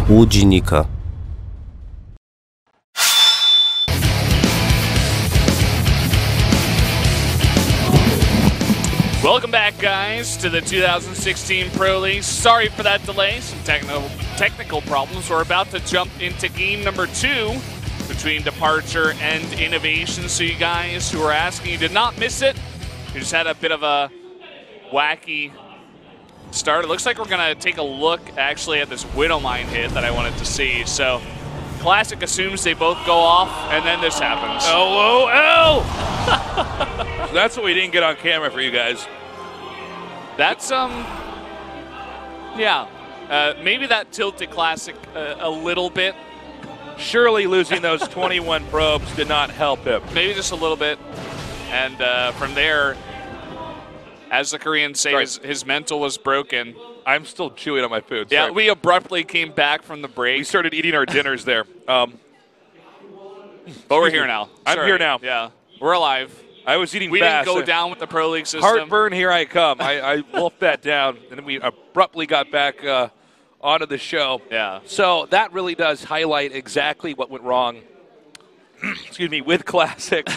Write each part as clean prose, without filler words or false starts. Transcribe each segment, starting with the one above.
łudźnika. Welcome back, guys, to the 2016 Pro League. Sorry for that delay, some technical problems. We're about to jump into game number 2 between DeParture and INnoVation. So you guys who are asking, you did not miss it. You just had a bit of a wacky start. It looks like we're going to take a look, actually, at this Widow Mine hit that I wanted to see. So Classic assumes they both go off, and then this happens. LOL! That's what we didn't get on camera for you guys. That's, yeah. Maybe that tilted Classic a little bit. Surely losing those 21 probes did not help him. Maybe just a little bit. And from there, as the Koreans say, his mental was broken. I'm still chewing on my food. Yeah, sorry. we abruptly came back from the break. We started eating our dinners there. But we're here now. I'm here now. Yeah, we're alive. I was eating we fast. We didn't go down with the Pro League system. Heartburn, here I come. I wolfed that down, and then we abruptly got back onto the show. Yeah. So that really does highlight exactly what went wrong, excuse me, with Classic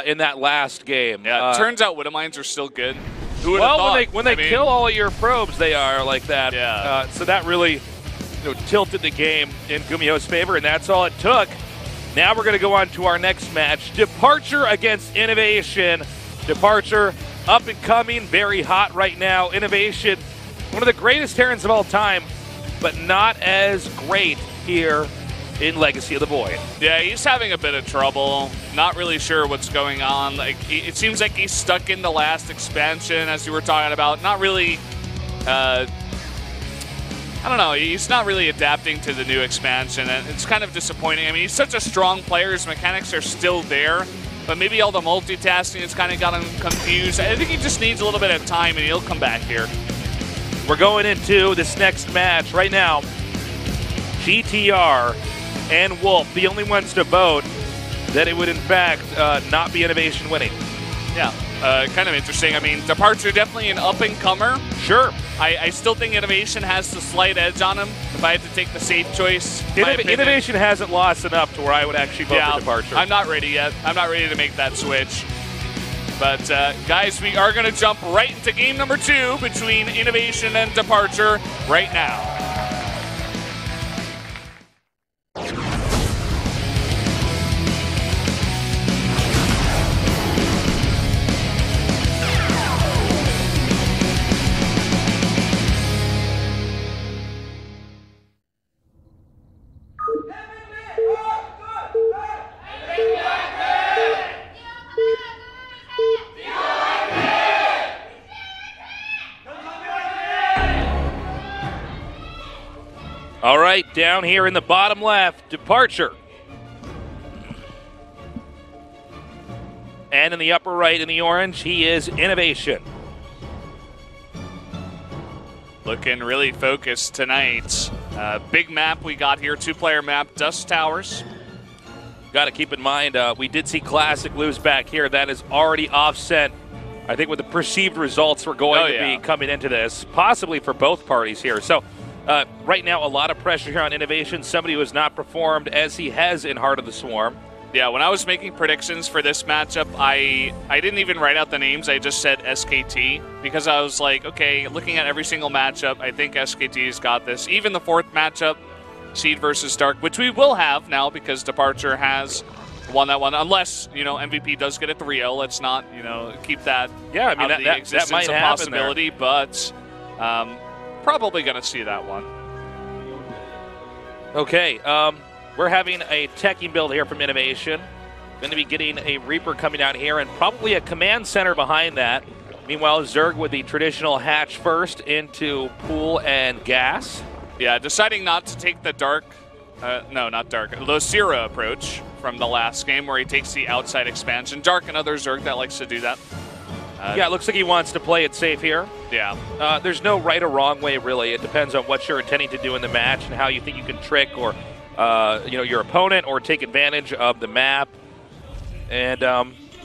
in that last game. Yeah, it turns out Widow Mines are still good. Who would well, have thought? when they kill all of your probes, they are like that. Yeah. So that really tilted the game in Gumiho's favor, and that's all it took. Now we're going to go on to our next match. DeParture against INnoVation. DeParture, up and coming, very hot right now. INnoVation, one of the greatest Terrans of all time, but not as great here in Legacy of the Void. Yeah, he's having a bit of trouble. Not really sure what's going on. Like it seems like he's stuck in the last expansion, as you were talking about. Not really, I don't know, he's not really adapting to the new expansion, and it's kind of disappointing. I mean, he's such a strong player. His mechanics are still there, but maybe all the multitasking has kind of got him confused. I think he just needs a little bit of time, and he'll come back here. We're going into this next match right now. GTR and Wolf, the only ones to vote that it would, in fact, not be INnoVation winning. Yeah, kind of interesting. I mean, DeParture definitely an up-and-comer. Sure. I still think INnoVation has the slight edge on him. If I had to take the safe choice, INnoVation hasn't lost enough to where I would actually vote for DeParture. I'm not ready yet. I'm not ready to make that switch. But, guys, we are going to jump right into game number 2 between INnoVation and DeParture right now. All right, down here in the bottom left, DeParture. And in the upper right in the orange, he is INnoVation. Looking really focused tonight. Big map we got here, 2-player map, Dusk Towers. Got to keep in mind, we did see Classic lose back here. That is already offset, I think, with the perceived results we're going to be coming into this, possibly for both parties here. So right now, a lot of pressure here on INnoVation, somebody who has not performed as he has in Heart of the Swarm. Yeah, when I was making predictions for this matchup, I didn't even write out the names. I just said SKT because I was like, okay, looking at every single matchup, I think SKT's got this. Even the 4th matchup, Seed versus Dark, which we will have now because DeParture has won that one. Unless, MVP does get a 3-0. Let's not, keep that out of the existence that might of possibility. There. But probably going to see that one. Okay, we're having a techie build here from INnoVation. Going to be getting a Reaper coming out here and probably a command center behind that. Meanwhile, Zerg with the traditional hatch first into pool and gas. Yeah, deciding not to take the Dark, no, not Dark, Losira approach from the last game where he takes the outside expansion. Dark, another Zerg that likes to do that. Yeah, it looks like he wants to play it safe here. Yeah. There's no right or wrong way, really. It depends on what you're intending to do in the match and how you think you can trick or, your opponent or take advantage of the map. And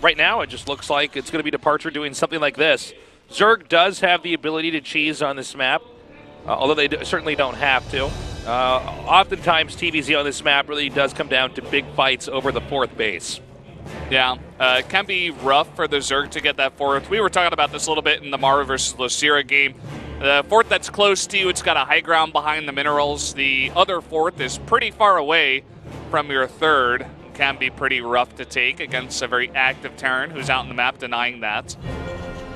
right now, it just looks like it's going to be DeParture doing something like this. Zerg does have the ability to cheese on this map, although they certainly don't have to. Oftentimes, TVZ on this map really does come down to big fights over the 4th base. Yeah, it can be rough for the Zerg to get that 4th. We were talking about this a little bit in the Mara versus Losira game. The 4th that's close to you, it's got a high ground behind the minerals. The other 4th is pretty far away from your 3rd. Can be pretty rough to take against a very active Terran who's out in the map denying that.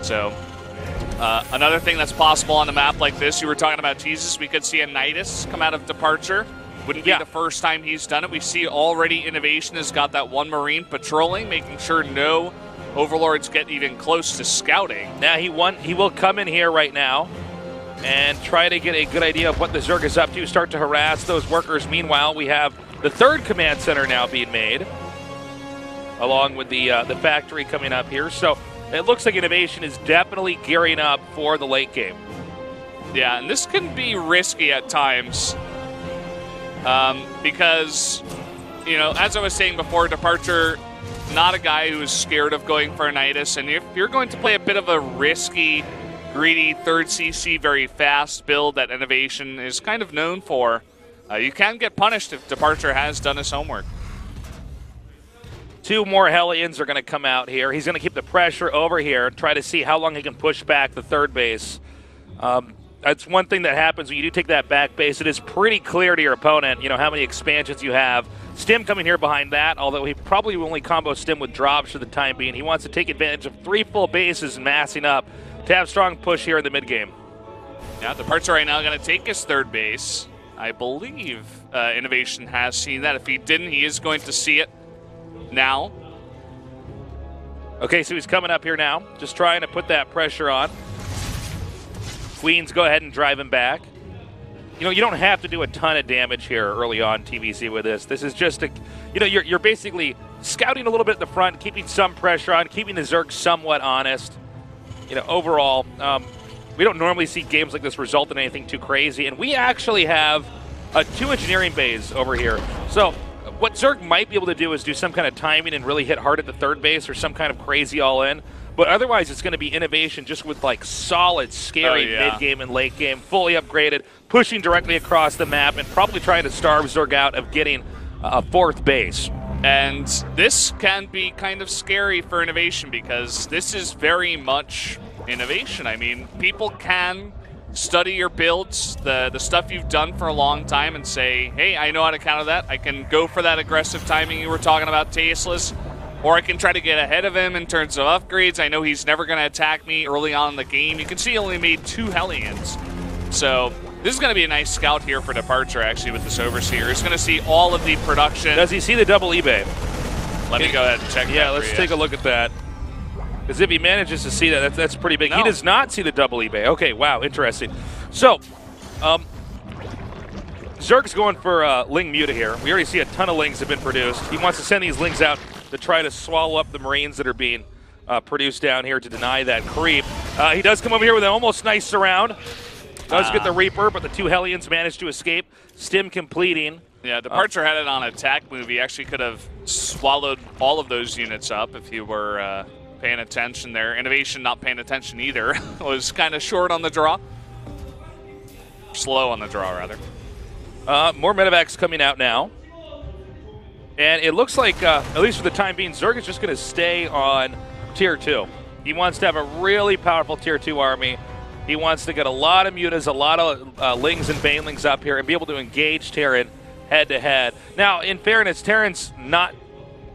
So, another thing that's possible on a map like this, you were talking about Jesus, we could see a Nidus come out of DeParture. Wouldn't be the first time he's done it. We see already INnoVation has got that 1 Marine patrolling, making sure no Overlords get even close to scouting. Now he will come in here right now and try to get a good idea of what the Zerg is up to, start to harass those workers. Meanwhile, we have the 3rd command center now being made, along with the factory coming up here. So it looks like INnoVation is definitely gearing up for the late game. Yeah, and this can be risky at times. Because, you know, as I was saying before, DeParture, not a guy who is scared of going for a Nidus, and if you're going to play a bit of a risky, greedy 3rd CC, very fast build that INnoVation is kind of known for, you can get punished if DeParture has done his homework. 2 more Hellions are going to come out here. He's going to keep the pressure over here and try to see how long he can push back the 3rd base. That's one thing that happens when you do take that back base. It is pretty clear to your opponent, you know, how many expansions you have. Stim coming here behind that, although he probably will only combo Stim with drops for the time being. He wants to take advantage of 3 full bases and massing up to have strong push here in the mid-game. Yeah, DeParture right now going to take his 3rd base. I believe INnoVation has seen that. If he didn't, he is going to see it now. Okay, so he's coming up here now, just trying to put that pressure on. Queens go ahead and drive him back. You know, you don't have to do a ton of damage here early on, TVC, with this. This is just a, you know, you're basically scouting a little bit at the front, keeping some pressure on, keeping the Zerg somewhat honest. You know, overall, we don't normally see games like this result in anything too crazy, and we actually have 2 engineering bays over here. So what Zerg might be able to do is do some kind of timing and really hit hard at the 3rd base or some kind of crazy all-in. But otherwise, it's going to be INnoVation just with, like, solid, scary mid-game and late game, fully upgraded, pushing directly across the map, and probably trying to starve Zerg out of getting a 4th base. And this can be kind of scary for INnoVation because this is very much INnoVation. I mean, people can study your builds, the stuff you've done for a long time, and say, hey, I know how to counter that. I can go for that aggressive timing you were talking about, Tasteless. Or I can try to get ahead of him in terms of upgrades. I know he's never going to attack me early on in the game. You can see he only made 2 Hellions. So this is going to be a nice scout here for DeParture, actually, with this Overseer. He's going to see all of the production. Does he see the double eBay? Let me go ahead and check that. Yeah, let's take a look at that. Because if he manages to see that, that's pretty big. No. He does not see the double eBay. Okay, wow, interesting. So, Zerg's going for Ling Muta here. We already see a ton of Lings have been produced. He wants to send these Lings out to try to swallow up the Marines that are being produced down here to deny that creep. He does come over here with an almost nice surround. Does get the Reaper, but the 2 Hellions manage to escape. Stim completing. Yeah, DeParture had it on attack move. He actually could have swallowed all of those units up if you were paying attention there. INnoVation not paying attention either. Was kind of short on the draw. Slow on the draw, rather. More medevacs coming out now. And it looks like, at least for the time being, Zerg is just going to stay on Tier 2. He wants to have a really powerful Tier 2 army. He wants to get a lot of Mutas, a lot of Lings and Banelings up here and be able to engage Terran head-to-head. Now, in fairness, Terran's not,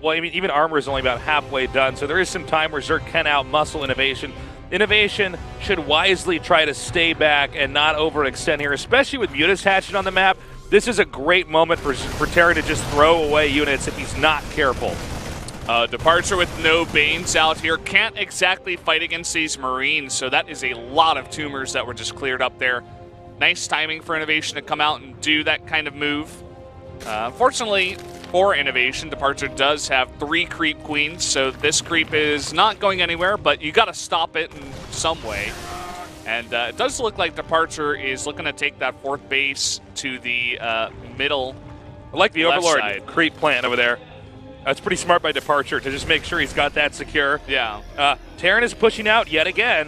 well, I mean, even armor is only about halfway done, so there is some time where Zerg can out-muscle INnoVation. INnoVation should wisely try to stay back and not overextend here, especially with Mutas hatching on the map. This is a great moment for Terran to just throw away units if he's not careful. DeParture with no Banes out here. Can't exactly fight against these Marines, so that is a lot of tumors that were just cleared up there. Nice timing for INnoVation to come out and do that kind of move. Unfortunately for INnoVation, DeParture does have 3 creep queens, so this creep is not going anywhere, but you got to stop it in some way. And it does look like DeParture is looking to take that 4th base to the middle. I like the Overlord side. creep plant over there. That's pretty smart by DeParture to just make sure he's got that secure. Yeah. Terran is pushing out yet again.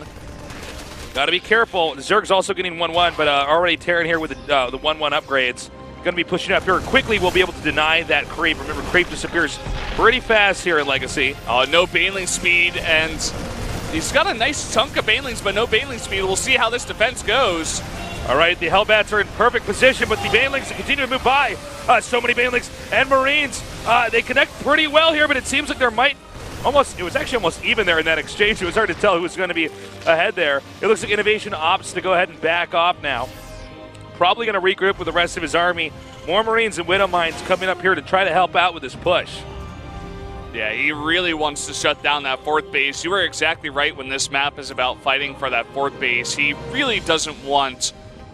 Got to be careful. Zerg's also getting 1-1, but already tearing here with the 1-1 upgrades. Going to be pushing up here quickly. We'll be able to deny that creep. Remember, creep disappears pretty fast here in Legacy. Oh, no Baneling speed, and he's got a nice chunk of Banelings, but no Baneling speed. We'll see how this defense goes. All right, the Hellbats are in perfect position, but the Banelings continue to move by. So many Banelings and Marines. They connect pretty well here, but it seems like there might it was actually almost even there in that exchange. It was hard to tell who was going to be ahead there. It looks like INnoVation opts to go ahead and back off now. Probably going to regroup with the rest of his army. More Marines and Widow Mines coming up here to try to help out with this push. Yeah, he really wants to shut down that 4th base. You were exactly right when this map is about fighting for that 4th base. He really doesn't want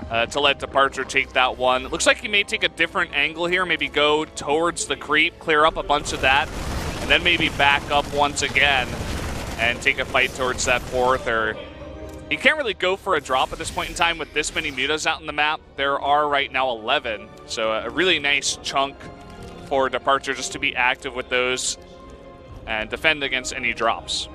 to let DeParture take that one. It looks like he may take a different angle here, maybe go towards the creep, clear up a bunch of that, and then maybe back up once again and take a fight towards that 4th. Or he can't really go for a drop at this point in time with this many mutas out in the map. There are right now 11, so a really nice chunk for DeParture just to be active with those and defend against any drops.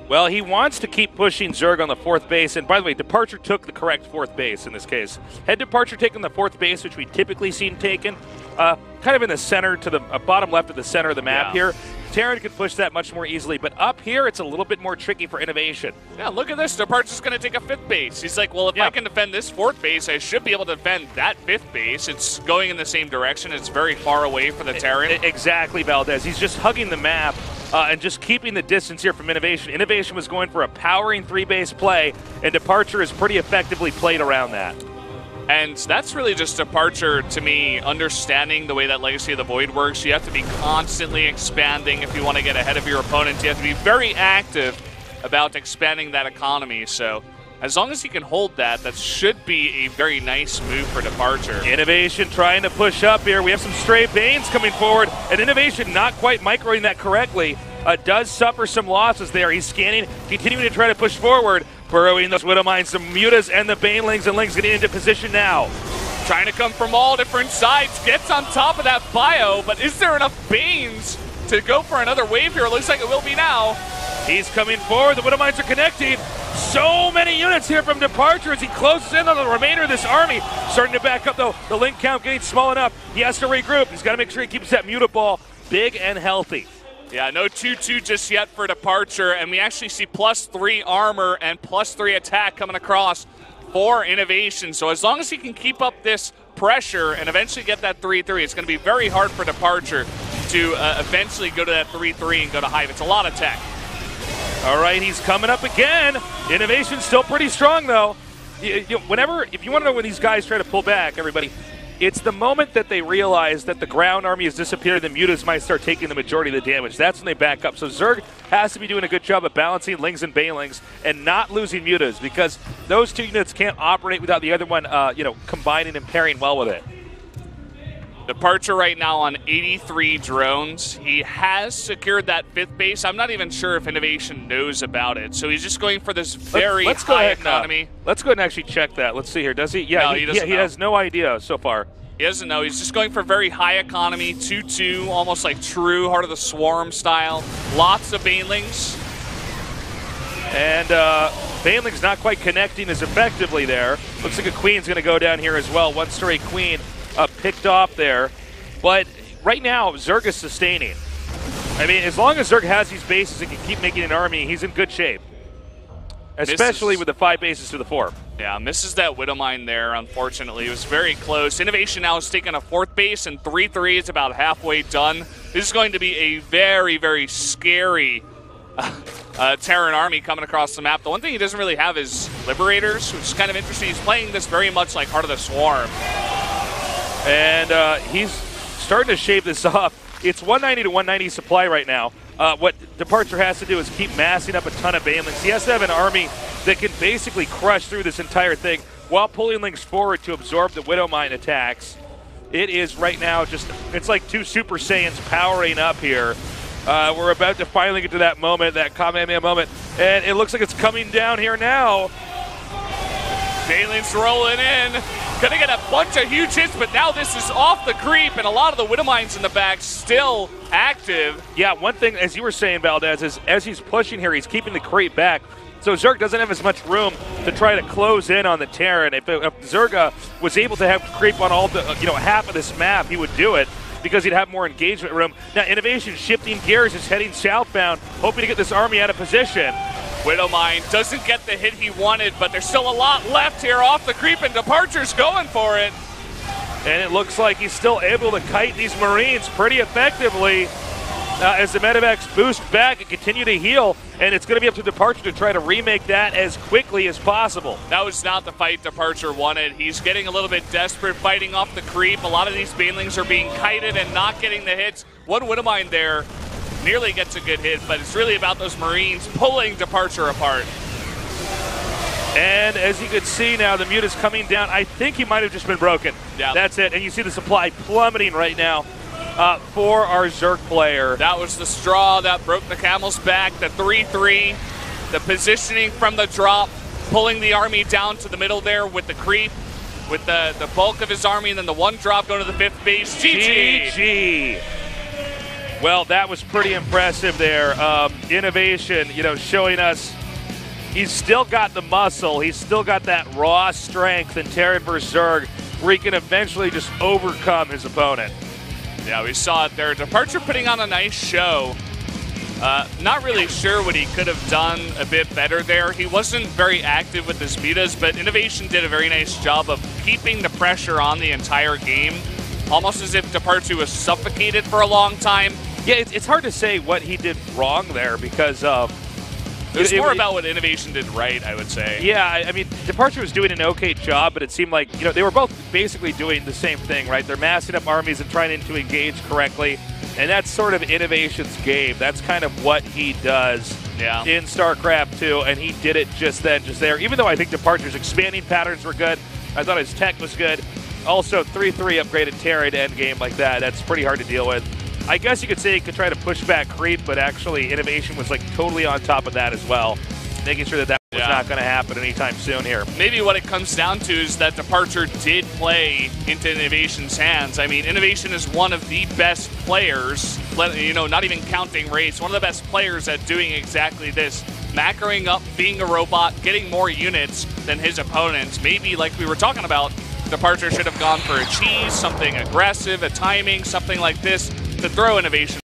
Well, he wants to keep pushing Zerg on the 4th base, and by the way, DeParture took the correct 4th base in this case. Had DeParture taken the 4th base, which we typically seen taken, kind of in the center to the bottom left of the center of the map here, Terran could push that much more easily, but up here it's a little bit more tricky for INnoVation. Yeah, look at this. DeParture's going to take a 5th base. He's like, well, if I can defend this 4th base, I should be able to defend that 5th base. It's going in the same direction. It's very far away for the Terran. Exactly, Valdez. He's just hugging the map and just keeping the distance here from INnoVation. INnoVation was going for a powering 3-base play, and DeParture has pretty effectively played around that. And that's really just DeParture, to me, understanding the way that Legacy of the Void works. You have to be constantly expanding if you want to get ahead of your opponents. You have to be very active about expanding that economy. So as long as he can hold that, that should be a very nice move for DeParture. INnoVation trying to push up here. We have some stray Banes coming forward, and INnoVation not quite microing that correctly. Does suffer some losses there. He's scanning, continuing to try to push forward. Burrowing those Widow Mines, the Mutas and the Banelings, and Ling's getting into position now. Trying to come from all different sides, gets on top of that bio, but is there enough Banes to go for another wave here? It looks like it will be now. He's coming forward, the Widow Mines are connecting. So many units here from DeParture as he closes in on the remainder of this army. Starting to back up though, the link count getting small enough. He has to regroup, he's got to make sure he keeps that Muta ball big and healthy. Yeah, no 2-2 just yet for DeParture, and we actually see +3 armor and +3 attack coming across for INnoVation. So as long as he can keep up this pressure and eventually get that 3-3, it's going to be very hard for DeParture to eventually go to that 3-3 and go to Hive. It's a lot of tech. All right, he's coming up again. INnoVation's still pretty strong, though. If you want to know when these guys try to pull back, everybody, it's the moment that they realize that the ground army has disappeared and the Mutas might start taking the majority of the damage. That's when they back up. So Zerg has to be doing a good job of balancing Lings and Banelings and not losing Mutas, because those two units can't operate without the other one combining and pairing well with it. DeParture right now on 83 drones. He has secured that 5th base. I'm not even sure if INnoVation knows about it. So he's just going for this very high economy. Let's go ahead and actually check that. Let's see here. Does he? Yeah, no, he has no idea so far. He doesn't know. He's just going for very high economy, 2-2, almost like true Heart of the Swarm style. Lots of Banelings. And Baneling's not quite connecting as effectively there. Looks like a Queen's going to go down here as well. One-story Queen picked off there. But right now, Zerg is sustaining. I mean, as long as Zerg has these bases and can keep making an army, he's in good shape. Especially with the 5 bases to the 4. Yeah, misses that Widow Mine there, unfortunately. It was very close. INnoVation now has taken a 4th base, and 3-3 is about halfway done. This is going to be a very, very scary Terran army coming across the map. The one thing he doesn't really have is Liberators, which is kind of interesting. He's playing this very much like Heart of the Swarm. And he's starting to shave this off. It's 190 to 190 supply right now. What DeParture has to do is keep massing up a ton of Banelings. He has to have an army that can basically crush through this entire thing while pulling Lings forward to absorb the Widow Mine attacks. It is right now just, it's like 2 Super Saiyans powering up here. We're about to finally get to that moment, that Kamehameha moment, and it looks like it's coming down here now. Banelings rolling in. Gonna get a bunch of huge hits, but now this is off the creep, and a lot of the Widow Mines in the back still active. Yeah, one thing, as you were saying, Valdez, is as he's pushing here, he's keeping the creep back. So Zerg doesn't have as much room to try to close in on the Terran. If Zerga was able to have creep on all the, half of this map, he would do it because he'd have more engagement room. Now, INnoVation shifting gears is heading southbound, hoping to get this army out of position. Widowmine doesn't get the hit he wanted, but there's still a lot left here off the creep, and DeParture's going for it. And it looks like he's still able to kite these Marines pretty effectively as the medevacs boost back and continue to heal. And it's going to be up to DeParture to try to remake that as quickly as possible. That was not the fight DeParture wanted. He's getting a little bit desperate, fighting off the creep. A lot of these banelings are being kited and not getting the hits. One Widowmine there nearly gets a good hit, but it's really about those Marines pulling DeParture apart. And as you can see now, the mute is coming down. I think he might have just been broken. Yeah. That's it. And you see the supply plummeting right now for our Zerg player. That was the straw that broke the camel's back, the 3-3, the positioning from the drop, pulling the army down to the middle there with the creep, with the bulk of his army, and then the one drop going to the 5th base. GG! Well, that was pretty impressive there. INnoVation, showing us he's still got the muscle. He's still got that raw strength in Terran vs. Zerg, where he can eventually just overcome his opponent. Yeah, we saw it there. DeParture putting on a nice show. Not really sure what he could have done a bit better there. He wasn't very active with his mutas, but INnoVation did a very nice job of keeping the pressure on the entire game, almost as if DeParture was suffocated for a long time. Yeah, it's hard to say what he did wrong there because It was more about what INnoVation did right, I would say. Yeah, I mean, DeParture was doing an okay job, but it seemed like, they were both basically doing the same thing, right? They're massing up armies and trying to engage correctly, and that's sort of INnoVation's game. That's kind of what he does in Starcraft 2, and he did it just then, just there. Even though I think DeParture's expanding patterns were good, I thought his tech was good. Also, 3-3 upgraded Terran to endgame like that. That's pretty hard to deal with. I guess you could say he could try to push back creep, but actually INnoVation was totally on top of that as well, making sure that was not going to happen anytime soon here. Maybe what it comes down to is that DeParture did play into INnoVation's hands. I mean, INnoVation is one of the best players, not even counting race, one of the best players at doing exactly this, macroing up, being a robot, getting more units than his opponents. Maybe, like we were talking about, DeParture should have gone for a cheese, something aggressive, a timing, something like this, to throw INnoVation